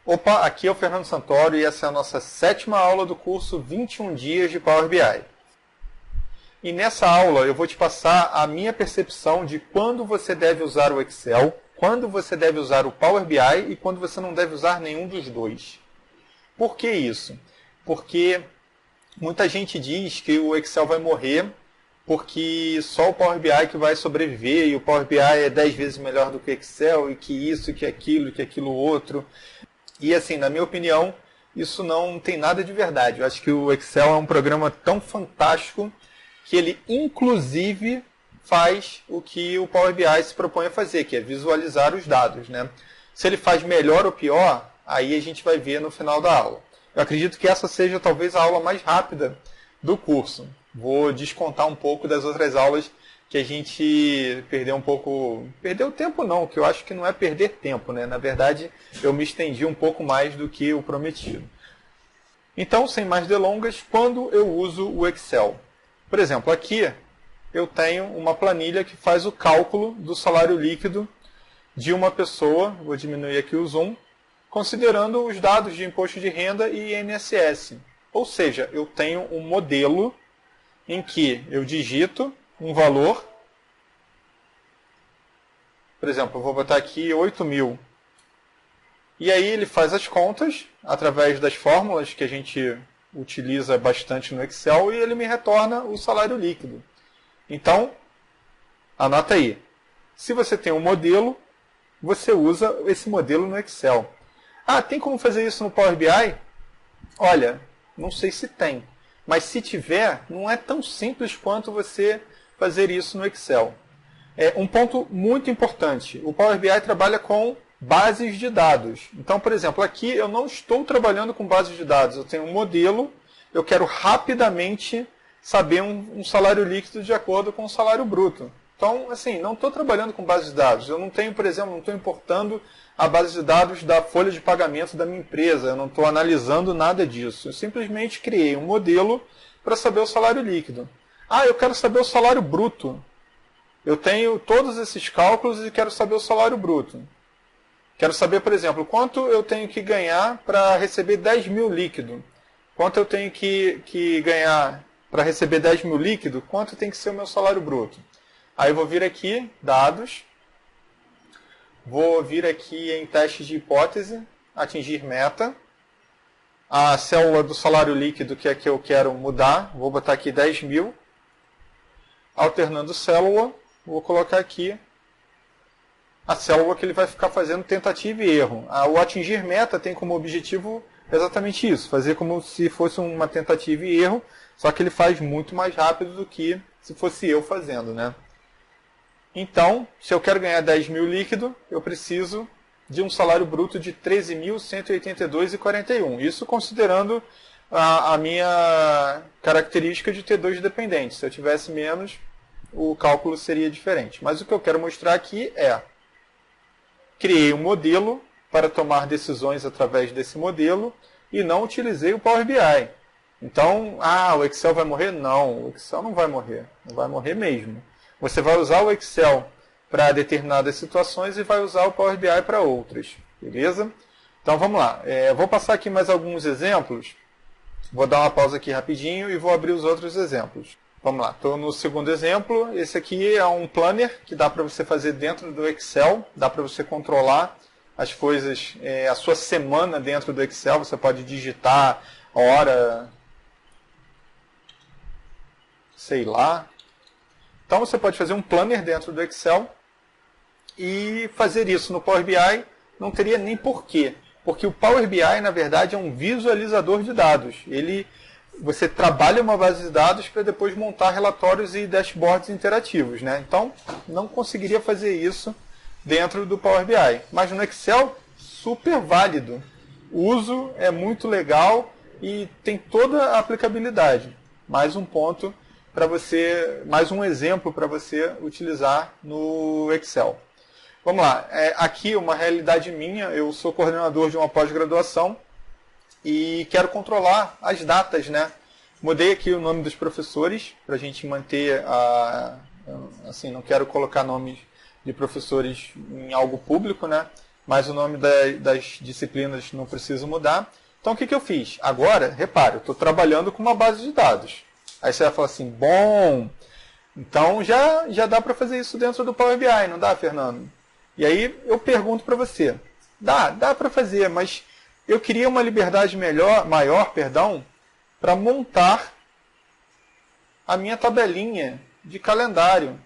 Opa, aqui é o Fernando Santoro e essa é a nossa 7ª aula do curso 21 dias de Power BI. E nessa aula eu vou te passar a minha percepção de quando você deve usar o Excel, quando você deve usar o Power BI e quando você não deve usar nenhum dos dois. Por que isso? Porque muita gente diz que o Excel vai morrer porque só o Power BI que vai sobreviver e o Power BI é 10 vezes melhor do que o Excel e que isso, que aquilo outro. E assim, na minha opinião, isso não tem nada de verdade. Eu acho que o Excel é um programa tão fantástico que ele inclusive faz o que o Power BI se propõe a fazer, que é visualizar os dados, né? Se ele faz melhor ou pior, aí a gente vai ver no final da aula. Eu acredito que essa seja talvez a aula mais rápida do curso. Vou descontar um pouco das outras aulas que a gente perdeu um pouco... Perdeu tempo não, que eu acho que não é perder tempo, né? Na verdade, eu me estendi um pouco mais do que o prometido. Então, sem mais delongas, quando eu uso o Excel? Por exemplo, aqui eu tenho uma planilha que faz o cálculo do salário líquido de uma pessoa, vou diminuir aqui o zoom, considerando os dados de imposto de renda e INSS. Ou seja, eu tenho um modelo em que eu digito um valor, por exemplo, eu vou botar aqui 8.000. E aí ele faz as contas através das fórmulas que a gente utiliza bastante no Excel e ele me retorna o salário líquido. Então, anota aí. Se você tem um modelo, você usa esse modelo no Excel. Ah, tem como fazer isso no Power BI? Olha, não sei se tem. Mas se tiver, não é tão simples quanto você fazer isso no Excel. É um ponto muito importante. O Power BI trabalha com bases de dados. Então, por exemplo, aqui eu não estou trabalhando com bases de dados. Eu tenho um modelo, eu quero rapidamente saber um salário líquido de acordo com o salário bruto. Então, assim, não estou trabalhando com bases de dados. Eu não tenho, por exemplo, não estou importando a base de dados da folha de pagamento da minha empresa. Eu não estou analisando nada disso. Eu simplesmente criei um modelo para saber o salário líquido. Ah, eu quero saber o salário bruto. Eu tenho todos esses cálculos e quero saber o salário bruto. Quero saber, por exemplo, quanto eu tenho que ganhar para receber 10.000 líquido. Quanto eu tenho que ganhar para receber 10.000 líquido, quanto tem que ser o meu salário bruto. Aí eu vou vir aqui, dados. Vou vir aqui em teste de hipótese, atingir meta. A célula do salário líquido, que é a que eu quero mudar, vou botar aqui 10.000. Alternando célula, vou colocar aqui a célula que ele vai ficar fazendo tentativa e erro. O atingir meta tem como objetivo exatamente isso, fazer como se fosse uma tentativa e erro, só que ele faz muito mais rápido do que se fosse eu fazendo, né? Então, se eu quero ganhar 10.000 líquido, eu preciso de um salário bruto de 13.182,41. Isso considerando a minha característica de ter 2 dependentes. Se eu tivesse menos, o cálculo seria diferente. Mas o que eu quero mostrar aqui é: criei um modelo para tomar decisões através desse modelo e não utilizei o Power BI. Então, o Excel vai morrer? Não, o Excel não vai morrer. Não vai morrer mesmo. Você vai usar o Excel para determinadas situações e vai usar o Power BI para outras. Beleza? Então, vamos lá. Vou passar aqui mais alguns exemplos. Vou dar uma pausa aqui rapidinho e vou abrir os outros exemplos. Vamos lá, estou no segundo exemplo. Esse aqui é um planner que dá para você fazer dentro do Excel. Dá para você controlar as coisas, a sua semana dentro do Excel. Você pode digitar hora, sei lá. Então você pode fazer um planner dentro do Excel e fazer isso no Power BI não teria nem porquê. Porque o Power BI, na verdade, é um visualizador de dados. Você trabalha uma base de dados para depois montar relatórios e dashboards interativos, né? Então, não conseguiria fazer isso dentro do Power BI. Mas no Excel, super válido. O uso é muito legal e tem toda a aplicabilidade. Mais um ponto para você, mais um exemplo para você utilizar no Excel. Vamos lá. Aqui uma realidade minha. Eu sou coordenador de uma pós-graduação e quero controlar as datas, né? Mudei aqui o nome dos professores para a gente manter assim, não quero colocar nomes de professores em algo público, né? mas o nome das disciplinas não preciso mudar. Então o que eu fiz? Agora, repare, eu estou trabalhando com uma base de dados. Aí você vai falar assim, bom, então já dá para fazer isso dentro do Power BI, não dá, Fernando? E aí eu pergunto para você, dá para fazer, mas eu queria uma liberdade maior, para montar a minha tabelinha de calendário.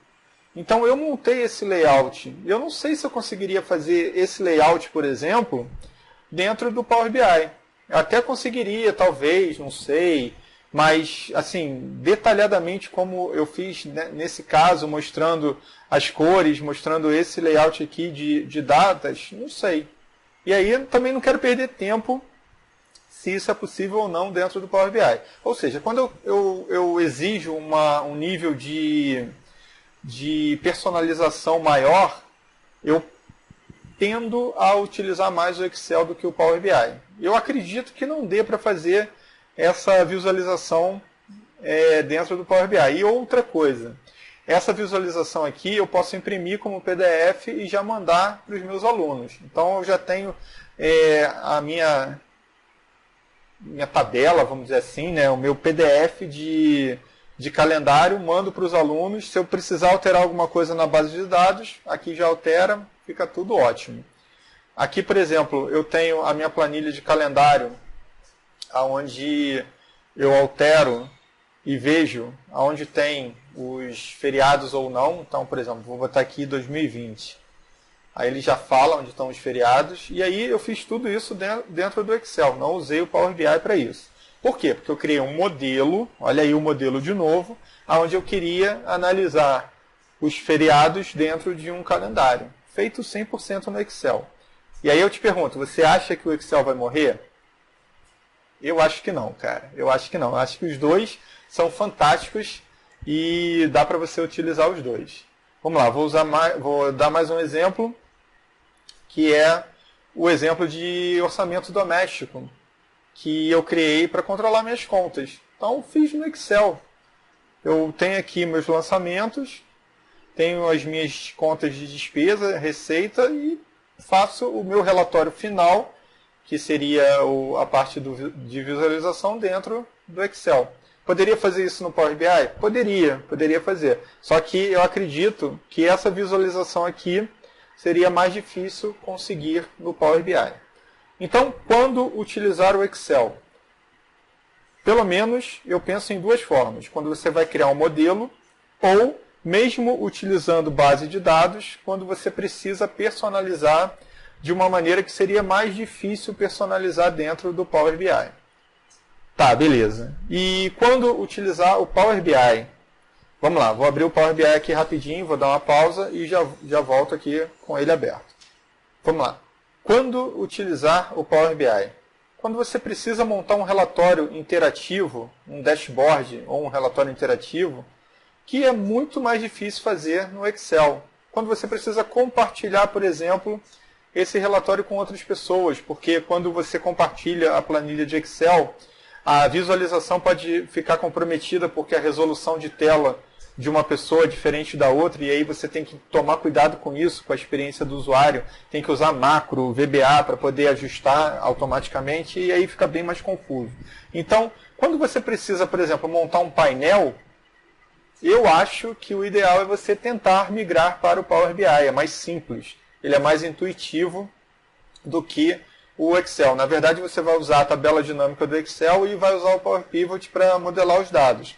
Então eu montei esse layout. Eu não sei se eu conseguiria fazer esse layout, por exemplo, dentro do Power BI. Eu até conseguiria, talvez, não sei, mas assim, detalhadamente como eu fiz nesse caso, mostrando as cores, mostrando esse layout aqui de datas, não sei. E aí eu também não quero perder tempo se isso é possível ou não dentro do Power BI. Ou seja, quando eu exijo um nível de personalização maior, eu tendo a utilizar mais o Excel do que o Power BI. Eu acredito que não dê para fazer essa visualização dentro do Power BI. E outra coisa, essa visualização aqui eu posso imprimir como PDF e já mandar para os meus alunos. Então eu já tenho a minha tabela, vamos dizer assim, né, o meu PDF de calendário, mando para os alunos. Se eu precisar alterar alguma coisa na base de dados, aqui já altera, fica tudo ótimo. Aqui, por exemplo, eu tenho a minha planilha de calendário, onde eu altero e vejo onde tem os feriados ou não. Então, por exemplo, vou botar aqui 2020. Aí ele já fala onde estão os feriados. E aí eu fiz tudo isso dentro do Excel. Não usei o Power BI para isso. Por quê? Porque eu criei um modelo, olha aí o modelo de novo, onde eu queria analisar os feriados dentro de um calendário. Feito 100% no Excel. E aí eu te pergunto, você acha que o Excel vai morrer? Eu acho que não, cara. Eu acho que não. Eu acho que os dois são fantásticos e dá para você utilizar os dois. Vamos lá, vou dar mais um exemplo, que é o exemplo de orçamento doméstico, que eu criei para controlar minhas contas. Então, fiz no Excel. Eu tenho aqui meus lançamentos, tenho as minhas contas de despesa, receita e faço o meu relatório final, que seria a parte de visualização dentro do Excel. Poderia fazer isso no Power BI? Poderia fazer. Só que eu acredito que essa visualização aqui seria mais difícil conseguir no Power BI. Então, quando utilizar o Excel? Pelo menos eu penso em duas formas. Quando você vai criar um modelo ou mesmo utilizando base de dados, quando você precisa personalizar de uma maneira que seria mais difícil personalizar dentro do Power BI. Tá, beleza. E quando utilizar o Power BI? Vamos lá, vou abrir o Power BI aqui rapidinho, vou dar uma pausa e já volto aqui com ele aberto. Vamos lá. Quando utilizar o Power BI? Quando você precisa montar um relatório interativo, um dashboard ou um relatório interativo, que é muito mais difícil fazer no Excel. Quando você precisa compartilhar, por exemplo, esse relatório com outras pessoas, porque quando você compartilha a planilha de Excel, a visualização pode ficar comprometida porque a resolução de tela de uma pessoa é diferente da outra, e aí você tem que tomar cuidado com isso, com a experiência do usuário, tem que usar macro, VBA para poder ajustar automaticamente, e aí fica bem mais confuso. Então, quando você precisa, por exemplo, montar um painel, eu acho que o ideal é você tentar migrar para o Power BI, é mais simples, ele é mais intuitivo do que o Excel. Na verdade, você vai usar a tabela dinâmica do Excel e vai usar o Power Pivot para modelar os dados.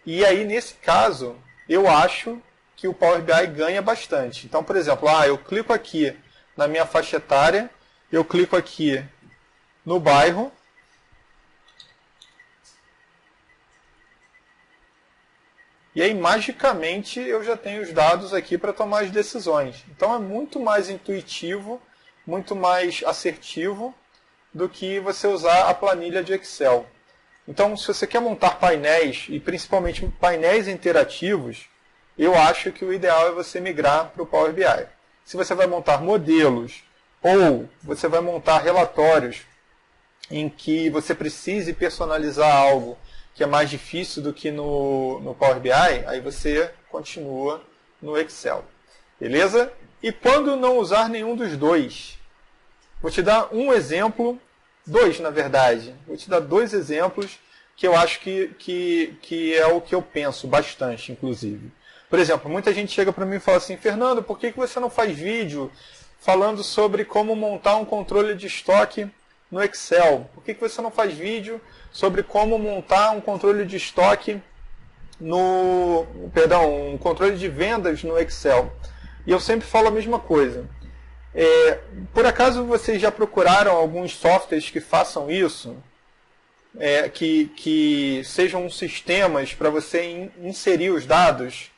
E aí, nesse caso, eu acho que o Power BI ganha bastante. Então, por exemplo, eu clico aqui na minha faixa etária, eu clico aqui no bairro, e aí, magicamente, eu já tenho os dados aqui para tomar as decisões. Então, é muito mais intuitivo, muito mais assertivo do que você usar a planilha de Excel. Então, se você quer montar painéis, e principalmente painéis interativos, eu acho que o ideal é você migrar para o Power BI. Se você vai montar modelos, ou você vai montar relatórios em que você precise personalizar algo que é mais difícil do que no Power BI, aí você continua no Excel. Beleza? E quando não usar nenhum dos dois? Vou te dar um exemplo, dois na verdade. Vou te dar dois exemplos que eu acho que é o que eu penso bastante, inclusive. Por exemplo, muita gente chega para mim e fala assim, Fernando, por que você não faz vídeo falando sobre como montar um controle de estoque no Excel? Por que você não faz vídeo sobre como montar um controle de estoque um controle de vendas no Excel? E eu sempre falo a mesma coisa. Por acaso vocês já procuraram alguns softwares que façam isso? Que sejam sistemas para você inserir os dados?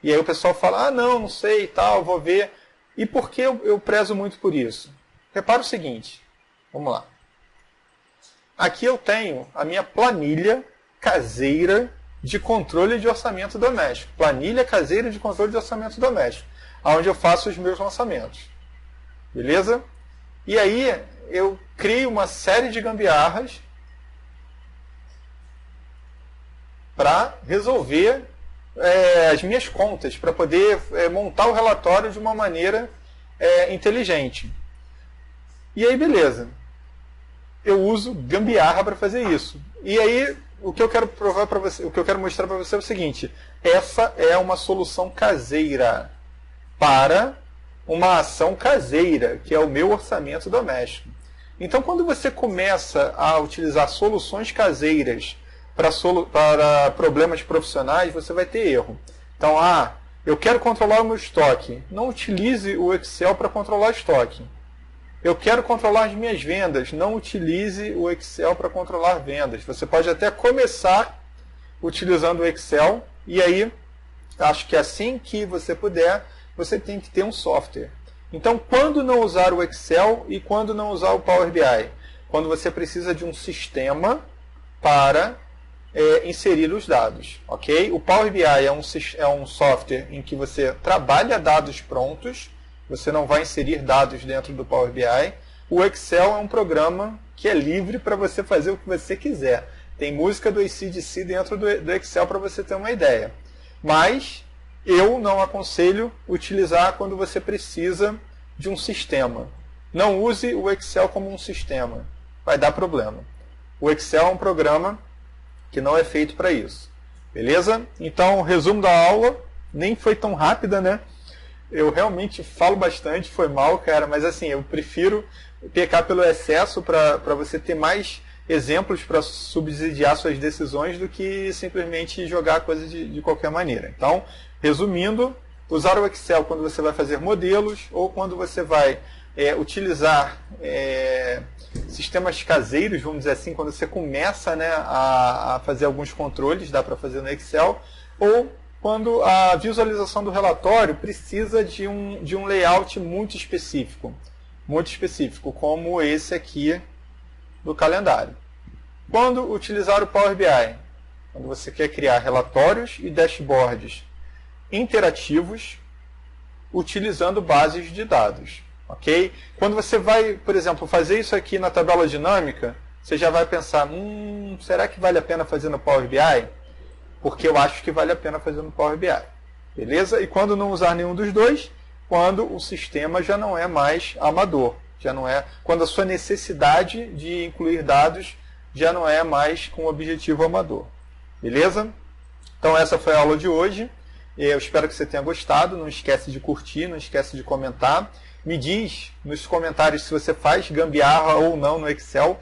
E aí o pessoal fala, não sei e tal, vou ver. E por que eu prezo muito por isso? Repara o seguinte, vamos lá. Aqui eu tenho a minha planilha caseira de controle de orçamento doméstico. Planilha caseira de controle de orçamento doméstico, onde eu faço os meus lançamentos. Beleza? E aí eu crio uma série de gambiarras para resolver as minhas contas, para poder montar o relatório de uma maneira inteligente. E aí, beleza. Eu uso gambiarra para fazer isso. E aí, o que eu quero provar para você, o que eu quero mostrar para você é o seguinte: essa é uma solução caseira para uma ação caseira, que é o meu orçamento doméstico. Então, quando você começa a utilizar soluções caseiras para problemas profissionais, você vai ter erro. Então, eu quero controlar o meu estoque. Não utilize o Excel para controlar estoque. Eu quero controlar as minhas vendas. Não utilize o Excel para controlar vendas. Você pode até começar utilizando o Excel, e aí, acho que assim que você puder, você tem que ter um software. Então, quando não usar o Excel e quando não usar o Power BI? Quando você precisa de um sistema para inserir os dados, ok? O Power BI é um software em que você trabalha dados prontos, você não vai inserir dados dentro do Power BI. O Excel é um programa que é livre para você fazer o que você quiser. Tem música do AC/DC dentro do Excel para você ter uma ideia. Mas eu não aconselho utilizar quando você precisa de um sistema. Não use o Excel como um sistema, vai dar problema. O Excel é um programa que não é feito para isso. Beleza? Então, o resumo da aula nem foi tão rápida, né? Eu realmente falo bastante, foi mal, cara, mas assim, eu prefiro pecar pelo excesso para você ter mais exemplos para subsidiar suas decisões do que simplesmente jogar a coisa de qualquer maneira. Então, resumindo, usar o Excel quando você vai fazer modelos ou quando você vai utilizar sistemas caseiros, vamos dizer assim, quando você começa, né, a fazer alguns controles, dá para fazer no Excel, ou quando a visualização do relatório precisa de um layout muito específico, como esse aqui do calendário. Quando utilizar o Power BI? Quando você quer criar relatórios e dashboards interativos utilizando bases de dados. Ok? Quando você vai, por exemplo, fazer isso aqui na tabela dinâmica, você já vai pensar, será que vale a pena fazer no Power BI? Porque eu acho que vale a pena fazer no Power BI. Beleza? E quando não usar nenhum dos dois? Quando o sistema já não é mais amador. Quando a sua necessidade de incluir dados já não é mais com o objetivo amador. Beleza? Então essa foi a aula de hoje. Eu espero que você tenha gostado. Não esquece de curtir, não esquece de comentar. Me diz nos comentários se você faz gambiarra ou não no Excel,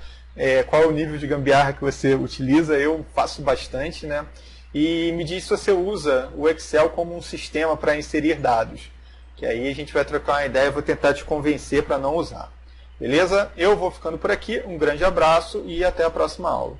qual é o nível de gambiarra que você utiliza. Eu faço bastante, né? E me diz se você usa o Excel como um sistema para inserir dados. Que aí a gente vai trocar uma ideia e vou tentar te convencer para não usar. Beleza? Eu vou ficando por aqui. Um grande abraço e até a próxima aula.